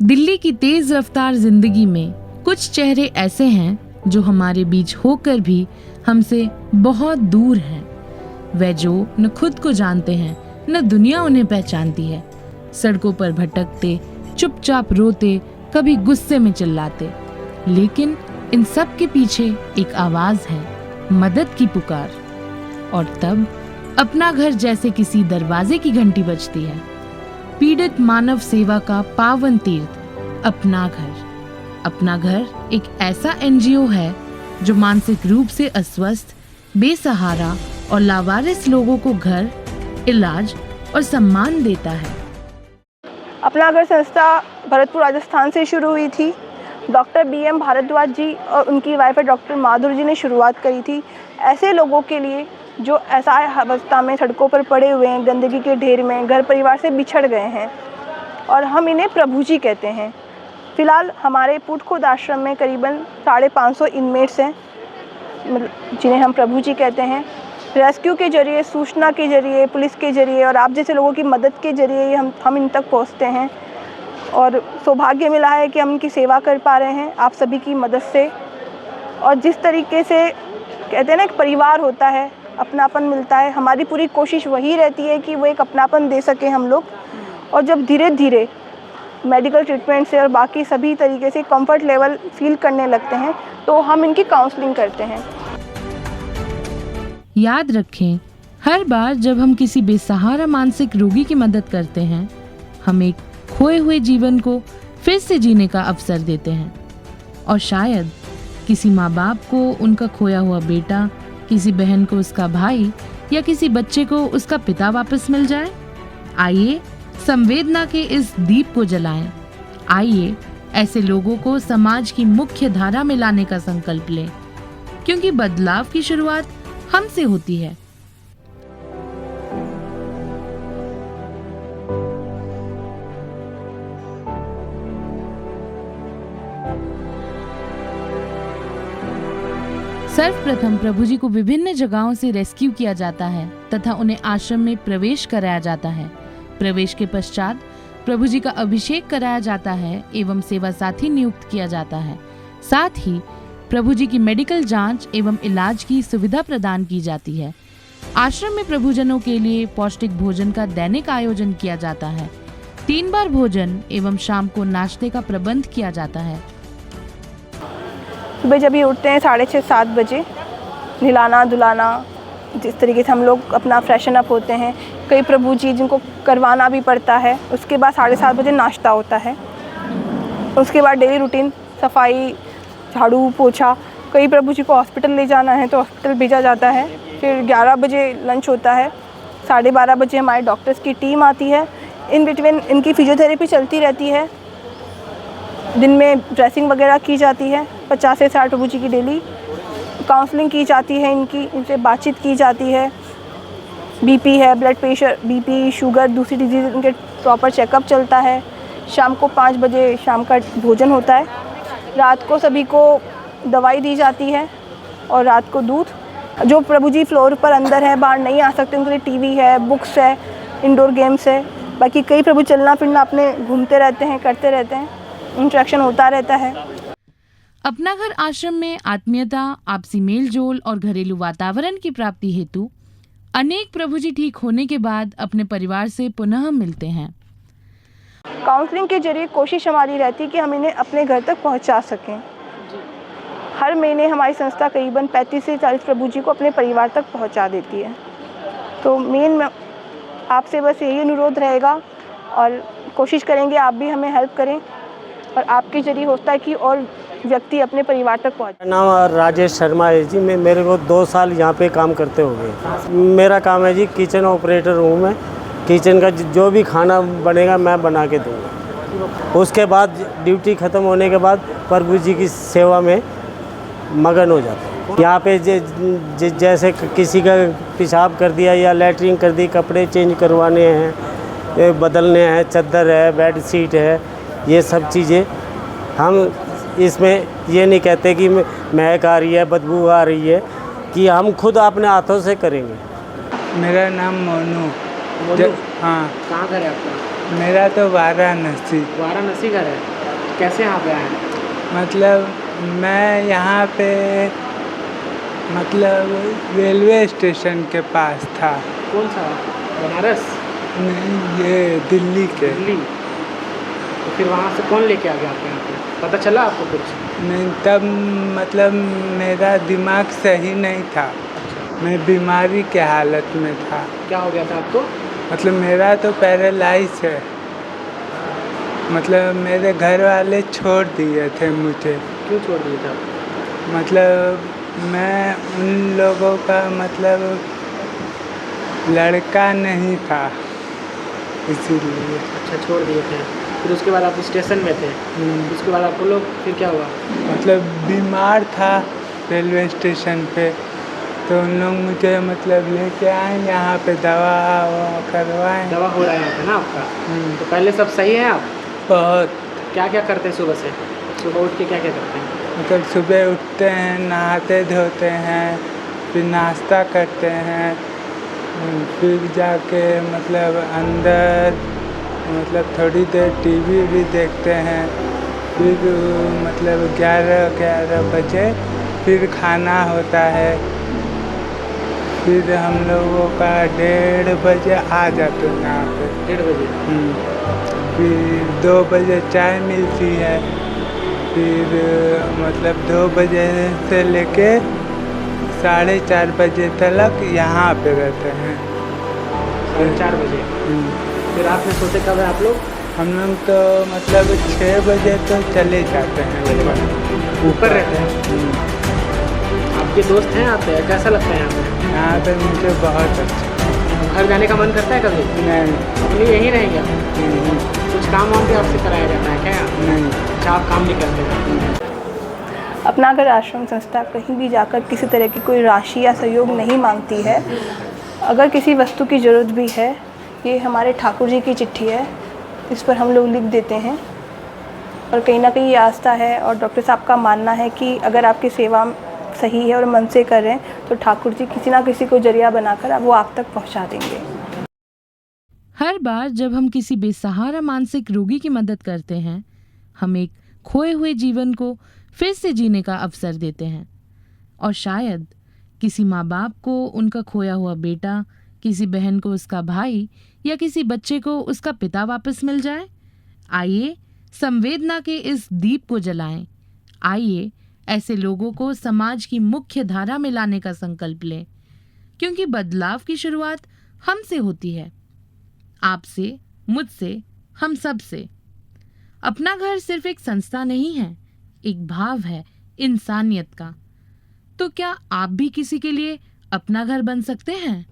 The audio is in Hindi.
दिल्ली की तेज रफ्तार जिंदगी में कुछ चेहरे ऐसे हैं जो हमारे बीच होकर भी हमसे बहुत दूर हैं। वे जो न खुद को जानते हैं न दुनिया उन्हें पहचानती है। सड़कों पर भटकते, चुपचाप रोते, कभी गुस्से में चिल्लाते, लेकिन इन सब के पीछे एक आवाज है, मदद की पुकार। और तब अपना घर जैसे किसी दरवाजे की घंटी बजती है। पीड़ित मानव सेवा का पावन तीर्थ अपना घर। अपना घर एक ऐसा एनजीओ है जो मानसिक रूप से अस्वस्थ, बेसहारा और लावारिस लोगों को घर, इलाज और सम्मान देता है। अपना घर संस्था भरतपुर राजस्थान से शुरू हुई थी। डॉक्टर BM भारद्वाज जी और उनकी वाइफ डॉक्टर माधुरी जी ने शुरुआत करी थी ऐसे लोगों के लिए जो असहाय अवस्था में सड़कों पर पड़े हुए हैं, गंदगी के ढेर में, घर परिवार से बिछड़ गए हैं, और हम इन्हें प्रभु जी कहते हैं। फ़िलहाल हमारे पुटखुर्द आश्रम में करीबन 550 इनमेट्स हैं जिन्हें हम प्रभु जी कहते हैं। रेस्क्यू के जरिए, सूचना के जरिए, पुलिस के जरिए और आप जैसे लोगों की मदद के जरिए हम इन तक पहुंचते हैं, और सौभाग्य मिला है कि हम इनकी सेवा कर पा रहे हैं आप सभी की मदद से। और जिस तरीके से कहते हैं ना, एक परिवार होता है, अपनापन मिलता है, हमारी पूरी कोशिश वही रहती है कि वो एक अपनापन दे सकें हम लोग। और जब धीरे धीरे मेडिकल ट्रीटमेंट से और बाकी सभी तरीके से कंफर्ट लेवल फील करने लगते हैं तो हम इनकी काउंसलिंग करते हैं। याद रखें, हर बार जब हम किसी बेसहारा मानसिक रोगी की मदद करते हैं, हम एक खोए हुए जीवन को फिर से जीने का अवसर देते हैं। और शायद किसी माँ बाप को उनका खोया हुआ बेटा, किसी बहन को उसका भाई या किसी बच्चे को उसका पिता वापस मिल जाए। आइए संवेदना के इस दीप को जलाएं। आइए ऐसे लोगों को समाज की मुख्य धारा में लाने का संकल्प लें, क्योंकि बदलाव की शुरुआत हमसे होती है। सर्वप्रथम प्रभु जी को विभिन्न जगहों से रेस्क्यू किया जाता है तथा उन्हें आश्रम में प्रवेश कराया जाता है। प्रवेश के पश्चात प्रभु जी का अभिषेक कराया जाता है एवं सेवा साथी नियुक्त किया जाता है। साथ ही प्रभु जी की मेडिकल जांच एवं इलाज की सुविधा प्रदान की जाती है। आश्रम में प्रभुजनों के लिए पौष्टिक भोजन का दैनिक आयोजन किया जाता है। 3 बार भोजन एवं शाम को नाश्ते का प्रबंध किया जाता है। सुबह जब ही उठते हैं 6:30-7 बजे, नहलाना धुलाना, जिस तरीके से हम लोग अपना फ्रेशन अप होते हैं, कई प्रभु जी जिनको करवाना भी पड़ता है। उसके बाद 7:30 बजे नाश्ता होता है। उसके बाद डेली रूटीन सफाई, झाड़ू पोछा। कई प्रभु जी को हॉस्पिटल ले जाना है तो हॉस्पिटल भेजा जाता है। फिर 11 बजे लंच होता है। 12:30 बजे हमारे डॉक्टर्स की टीम आती है। इन बिटवीन इनकी फिजियोथेरेपी चलती रहती है। दिन में ड्रेसिंग वगैरह की जाती है। 50 से 60 प्रभु जी की डेली काउंसलिंग की जाती है। इनसे बातचीत की जाती है। बीपी है, ब्लड प्रेशर, बीपी, शुगर, दूसरी डिजीज़, इनके प्रॉपर चेकअप चलता है। शाम को 5 बजे शाम का भोजन होता है। रात को सभी को दवाई दी जाती है और रात को दूध। जो प्रभु जी फ्लोर पर अंदर है, बाहर नहीं आ सकते, उनके लिए टीवी है, बुक्स है, इंडोर गेम्स है। बाकी कई प्रभु चलना फिरना अपने घूमते रहते हैं, करते रहते हैं, इंटरेक्शन होता रहता है। अपना घर आश्रम में आत्मीयता, आपसी मेलजोल और घरेलू वातावरण की प्राप्ति हेतु अनेक प्रभु जी ठीक होने के बाद अपने परिवार से पुनः मिलते हैं। काउंसलिंग के जरिए कोशिश हमारी रहती है कि हम इन्हें अपने घर तक पहुंचा सकें। हर महीने हमारी संस्था करीबन 35 से 40 प्रभु जी को अपने परिवार तक पहुंचा देती है। तो मेन आपसे बस यही अनुरोध रहेगा और कोशिश करेंगे आप भी हमें हेल्प करें और आपके जरिए होता है कि और व्यक्ति अपने परिवार तक पहुँचे। नाम राजेश शर्मा है जी। मेरे को 2 साल यहाँ पे काम करते हो गए। मेरा काम है जी किचन ऑपरेटर हूँ मैं। किचन का जो भी खाना बनेगा मैं बना के दूँगा। उसके बाद ड्यूटी ख़त्म होने के बाद प्रभु जी की सेवा में मगन हो जाता है। यहाँ पे जैसे किसी का पेशाब कर दिया या लैट्रिन कर दी, कपड़े चेंज करवाने हैं, बदलने हैं, चादर है, बेड शीट है, ये सब चीज़ें हम इसमें ये नहीं कहते कि महक आ रही है, बदबू आ रही है, कि हम खुद अपने हाथों से करेंगे। मेरा नाम मोनू। हाँ। कहाँ घर है आपका? मेरा तो वाराणसी। वाराणसी घर है, कैसे यहाँ पे आए? मतलब मैं यहाँ पे मतलब रेलवे स्टेशन के पास था। कौन सा? बनारस? नहीं, ये दिल्ली के। दिल्ली? तो फिर वहाँ से कौन लेके आ गया आपके यहाँ पे? पता चला आपको कुछ? नहीं, तब मतलब मेरा दिमाग सही नहीं था, मैं बीमारी के हालत में था। क्या हो गया था आपको? मतलब मेरा तो पैरालाइज है, मतलब मेरे घर वाले छोड़ दिए थे मुझे। क्यों छोड़ दिए थे? मतलब मैं उन लोगों का मतलब लड़का नहीं था, इसीलिए। अच्छा, छोड़ दिए थे। फिर उसके बाद आप स्टेशन में थे, उसके बाद आपको लोग फिर क्या हुआ? मतलब बीमार था रेलवे स्टेशन पे, तो उन लोग मुझे मतलब लेके आए यहाँ पे, दवा ववा करवाएं। दवा हो रहा है यहाँ पे ना आपका? तो पहले सब सही है आप? बहुत। क्या क्या करते हैं सुबह से? सुबह उठ के क्या क्या करते हैं? मतलब सुबह उठते हैं, नहाते धोते हैं, फिर नाश्ता करते हैं, फिर जाके मतलब अंदर मतलब थोड़ी देर टीवी भी देखते हैं, फिर मतलब 11 बजे फिर खाना होता है, फिर हम लोगों का 1:30 बजे आ जाते हैं यहाँ पे। 1:30 बजे? फिर 2 बजे चाय मिलती है, फिर मतलब 2 बजे से लेके 4:30 बजे तक यहाँ पे रहते हैं। 4:30 बजे? फिर रात में सोते कब है आप लोग? हम लोग तो मतलब 6 बजे तो चले जाते हैं ऊपर। ऊपर रहते हैं? आपके दोस्त हैं यहाँ पे? कैसा लगता है यहाँ पे? यहाँ पे मुझे बहुत अच्छा। घर जाने का मन करता है कभी? नहीं। अपनी यहीं रहेंगे आप? नहीं। कुछ काम वाम भी आपसे कराया जाता है क्या यहाँ? नहीं। अच्छा, आप काम नहीं करते? अपना अगर आश्रम संस्था कहीं भी जाकर किसी तरह की कोई राशि या सहयोग नहीं मांगती है, अगर किसी वस्तु की ज़रूरत भी है, ये हमारे ठाकुर जी की चिट्ठी है, इस पर हम लोग लिख देते हैं। और कहीं ना कहीं ये आस्था है और डॉक्टर साहब का मानना है कि अगर आपकी सेवा सही है और मन से कर रहे हैं तो ठाकुर जी किसी ना किसी को जरिया बनाकर वो आप तक पहुंचा देंगे। हर बार जब हम किसी बेसहारा मानसिक रोगी की मदद करते हैं, हम एक खोए हुए जीवन को फिर से जीने का अवसर देते हैं। और शायद किसी माँ बाप को उनका खोया हुआ बेटा, किसी बहन को उसका भाई या किसी बच्चे को उसका पिता वापस मिल जाए। आइए संवेदना के इस दीप को जलाएं। आइए ऐसे लोगों को समाज की मुख्य धारा में लाने का संकल्प लें, क्योंकि बदलाव की शुरुआत हमसे होती है, आपसे, मुझसे, हम सब से। अपना घर सिर्फ एक संस्था नहीं है, एक भाव है इंसानियत का। तो क्या आप भी किसी के लिए अपना घर बन सकते हैं?